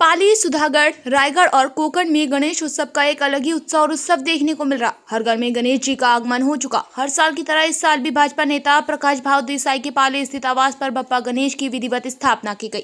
पाली, सुधागढ़, रायगढ़ और कोकण में गणेश उत्सव का एक अलग ही उत्साह और उत्सव देखने को मिल रहा। हर घर में गणेश जी का आगमन हो चुका। हर साल की तरह इस साल भी भाजपा नेता प्रकाश भाव देसाई के पाली स्थित आवास पर बप्पा गणेश की विधिवत स्थापना की गई।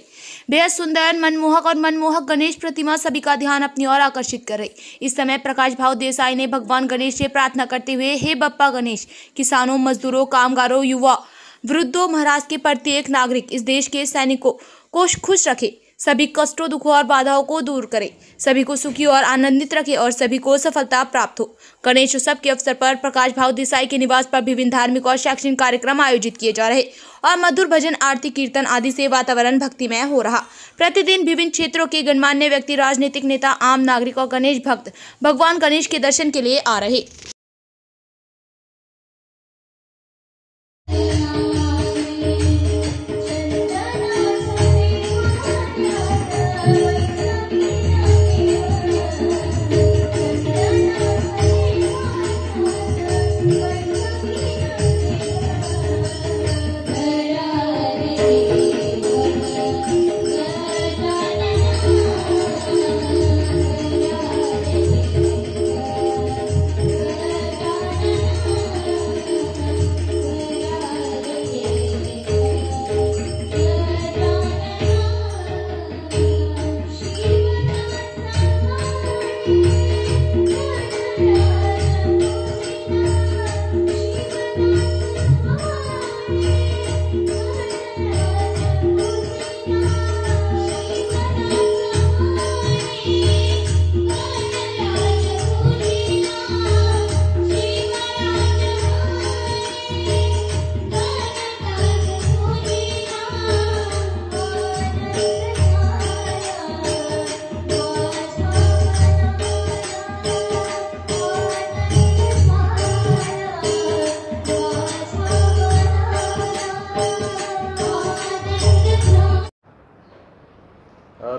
बेहद सुंदर, मनमोहक गणेश प्रतिमा सभी का ध्यान अपनी ओर आकर्षित कर रही। इस समय प्रकाश भाव देसाई ने भगवान गणेश से प्रार्थना करते हुए, हे बप्पा गणेश, किसानों, मजदूरों, कामगारों, युवा, वृद्धों, महाराष्ट्र के प्रत्येक नागरिक, इस देश के सैनिकों को खुश रखे, सभी कष्टों, दुखों और बाधाओं को दूर करे, सभी को सुखी और आनंदित रखे और सभी को सफलता प्राप्त हो। गणेश उत्सव के अवसर पर प्रकाश भाव देसाई के निवास पर विभिन्न धार्मिक और शैक्षणिक कार्यक्रम आयोजित किए जा रहे और मधुर भजन, आरती, कीर्तन आदि से वातावरण भक्तिमय हो रहा। प्रतिदिन विभिन्न क्षेत्रों के गणमान्य व्यक्ति, राजनीतिक नेता, आम नागरिक और गणेश भक्त भगवान गणेश के दर्शन के लिए आ रहे।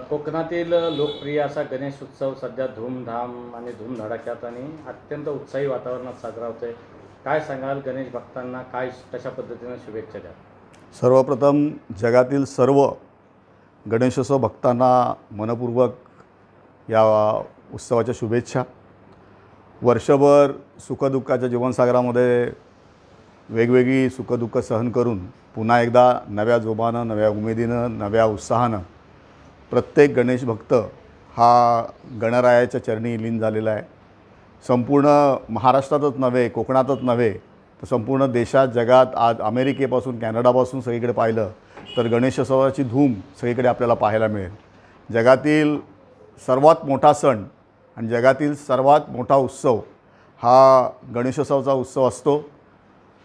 कोकणातील लोकप्रिय असा गणेश उत्सव सध्या धूमधाम आणि धूमधडाक्यात आणि अत्यंत उत्साही वातावरणात साजरा होतोय। काय सांगाल गणेश भक्तांना, काय कशा पद्धतीने शुभेच्छा द्या? सर्वप्रथम जगातील सर्व गणेशोत्सव भक्तांना मनपूर्वक या उत्सवाच्या शुभेच्छा। वर्षभर सुखदुःखाच्या जीवनसागरामध्ये वेगवेगळी सुखदुःख सहन करून पुन्हा एकदा नव्या जोमानं, नव्या उमेदीनं, नव्या उत्साहानं प्रत्येक गणेश भक्त हा गणरायाच्या चरणी लीन झालेला आहे। संपूर्ण महाराष्ट्रातच नव्हे, कोकणातच नव्हे तर संपूर्ण देशात, जगात आज अमेरिकेपासून, कॅनडापासून सगळीकडे पाहिलं तर गणेशोत्सवाची धूम सगळीकडे आपल्याला पाहायला मिळेल। जगातील सर्वात मोठा सण आणि जगातील सर्वात मोठा उत्सव हा गणेशोत्सवाचा उत्सव असतो।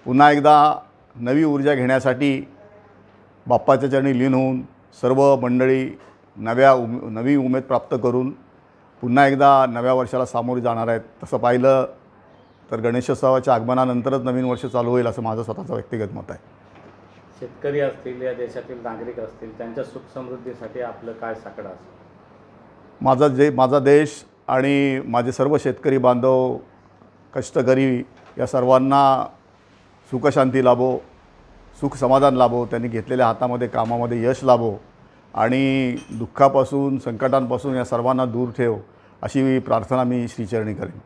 पुन्हा एकदा नवी ऊर्जा घेण्यासाठी बाप्पाच्या चरणी लीन होऊन सर्व मंडळी नवी उमेद प्राप्त करून पुन्हा एकदा नव्या वर्षाला सामोरे जाणार आहेत। तसं पाहिलं तर गणेशोत्सवाच्या आगमनानंतरच नवीन वर्ष चालू होईल असं माझं स्वतःचं व्यक्तिगत मत आहे। शेतकरी असतील, या देशातील नागरिक असतील, त्यांच्या सुख समृद्धीसाठी आपलं काय साकडं असेल? माझा देश आणि माझे सर्व शेतकरी बांधव, कष्टकरी या सर्वांना सुखशांती लाभो, सुख समाधान लाभो, त्यांनी घेतलेल्या हातामध्ये कामामध्ये यश लाभो आणि दुःखापासून, संकटांपासून या सर्वांना दूर ठेव अशी प्रार्थना मी श्रीचरणी करेन।